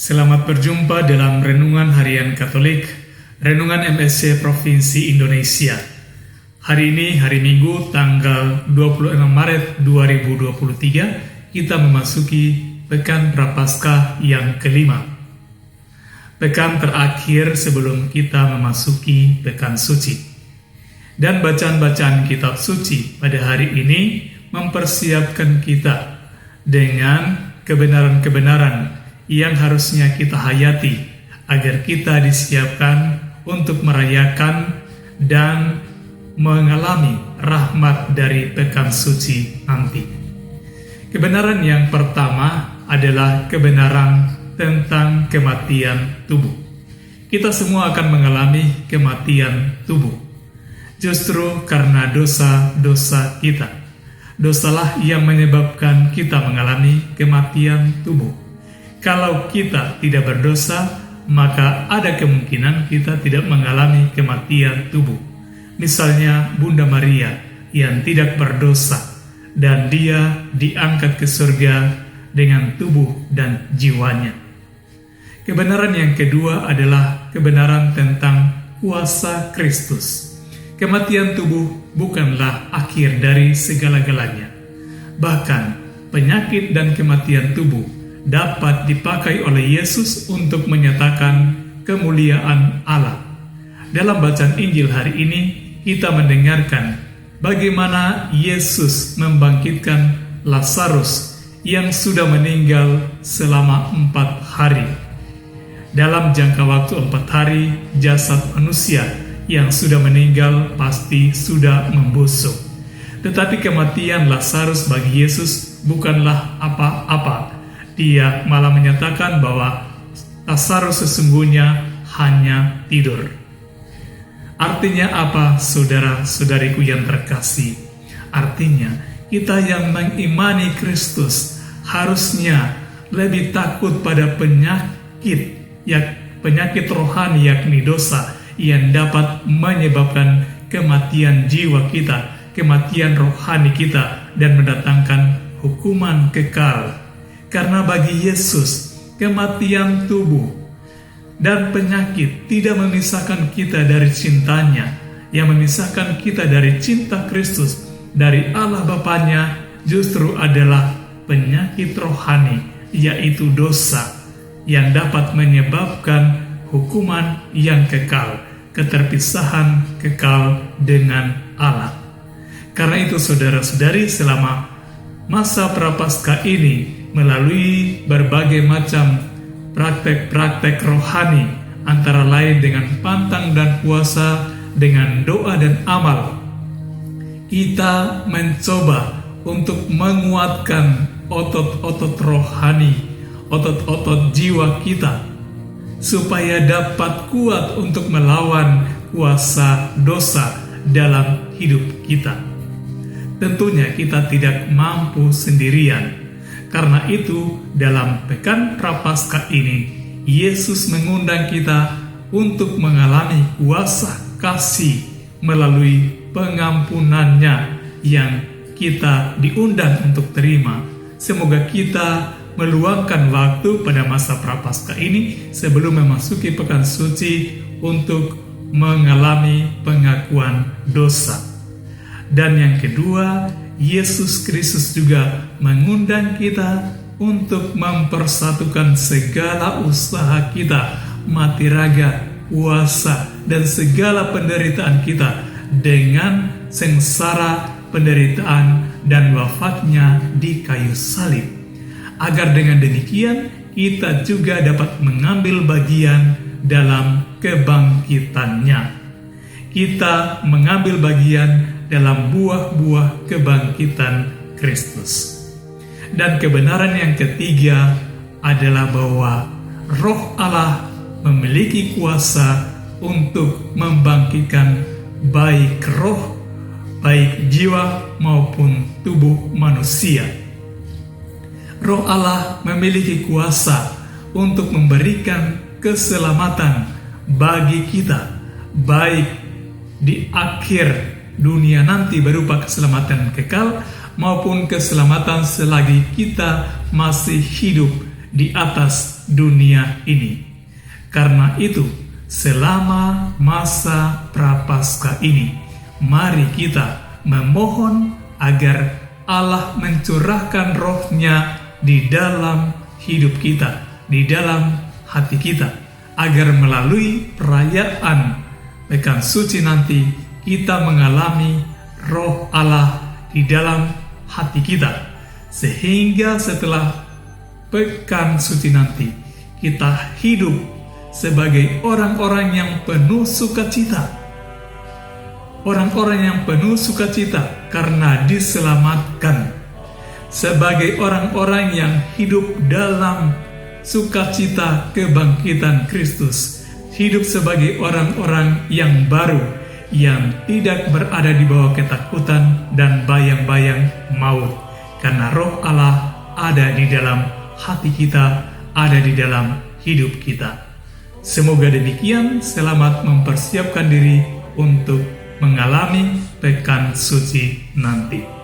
Selamat berjumpa dalam Renungan Harian Katolik, Renungan MSC Provinsi Indonesia. Hari ini, hari Minggu, tanggal 26 Maret 2023, kita memasuki Pekan Prapaskah yang kelima. Pekan terakhir sebelum kita memasuki Pekan Suci. Dan bacaan-bacaan kitab suci pada hari ini mempersiapkan kita dengan kebenaran-kebenaran yang harusnya kita hayati agar kita disiapkan untuk merayakan dan mengalami rahmat dari Pekan Suci nanti. Kebenaran yang pertama adalah kebenaran tentang kematian tubuh. Kita semua akan mengalami kematian tubuh, justru karena dosa-dosa kita. Dosalah yang menyebabkan kita mengalami kematian tubuh. Kalau kita tidak berdosa, maka ada kemungkinan kita tidak mengalami kematian tubuh. Misalnya Bunda Maria yang tidak berdosa, dan dia diangkat ke surga dengan tubuh dan jiwanya. Kebenaran yang kedua adalah kebenaran tentang kuasa Kristus. Kematian tubuh bukanlah akhir dari segala-galanya. Bahkan penyakit dan kematian tubuh dapat dipakai oleh Yesus untuk menyatakan kemuliaan Allah. Dalam bacaan Injil hari ini, kita mendengarkan bagaimana Yesus membangkitkan Lazarus yang sudah meninggal selama 4 hari. Dalam jangka waktu 4 hari, jasad manusia yang sudah meninggal pasti sudah membusuk. Tetapi kematian Lazarus bagi Yesus bukanlah apa-apa. Dia malah menyatakan bahwa Lazarus sesungguhnya hanya tidur. Artinya apa, saudara-saudariku yang terkasih? Artinya kita yang mengimani Kristus harusnya lebih takut pada penyakit rohani, yakni dosa, yang dapat menyebabkan kematian jiwa kita, kematian rohani kita, dan mendatangkan hukuman kekal. Karena bagi Yesus, kematian tubuh dan penyakit tidak memisahkan kita dari cintanya. Yang memisahkan kita dari cinta Kristus, dari Allah Bapanya, justru adalah penyakit rohani, yaitu dosa, yang dapat menyebabkan hukuman yang kekal, keterpisahan kekal dengan Allah. Karena itu saudara-saudari, selama masa Prapaskah ini, melalui berbagai macam praktek-praktek rohani, antara lain dengan pantang dan puasa, dengan doa dan amal, kita mencoba untuk menguatkan otot-otot rohani, otot-otot jiwa kita, supaya dapat kuat untuk melawan kuasa dosa dalam hidup kita. Tentunya kita tidak mampu sendirian. Karena itu, dalam Pekan Prapaskah ini, Yesus mengundang kita untuk mengalami kuasa kasih melalui pengampunannya yang kita diundang untuk terima. Semoga kita meluangkan waktu pada masa Prapaskah ini sebelum memasuki Pekan Suci untuk mengalami pengakuan dosa. Dan yang kedua, Yesus Kristus juga mengundang kita untuk mempersatukan segala usaha kita, mati raga, puasa, dan segala penderitaan kita dengan sengsara, penderitaan, dan wafatnya di kayu salib. Agar dengan demikian kita juga dapat mengambil bagian dalam kebangkitannya. Kita mengambil bagian dalam buah-buah kebangkitan Kristus. Dan kebenaran yang ketiga adalah bahwa Roh Allah memiliki kuasa untuk membangkitkan baik roh, baik jiwa maupun tubuh manusia. Roh Allah memiliki kuasa untuk memberikan keselamatan bagi kita, baik di akhir dunia nanti berupa keselamatan kekal maupun keselamatan selagi kita masih hidup di atas dunia ini. Karena itu, selama masa Prapaskah ini, mari kita memohon agar Allah mencurahkan roh-Nya di dalam hidup kita, di dalam hati kita, agar melalui perayaan Pekan Suci nanti kita mengalami roh Allah di dalam hati kita, sehingga setelah Pekan Suci nanti kita hidup sebagai orang-orang yang penuh sukacita. Orang-orang yang penuh sukacita karena diselamatkan. Sebagai orang-orang yang hidup dalam sukacita kebangkitan Kristus. Hidup sebagai orang-orang yang baru, yang tidak berada di bawah ketakutan dan bayang-bayang maut. Karena roh Allah ada di dalam hati kita, ada di dalam hidup kita. Semoga demikian, selamat mempersiapkan diri untuk mengalami Pekan Suci nanti.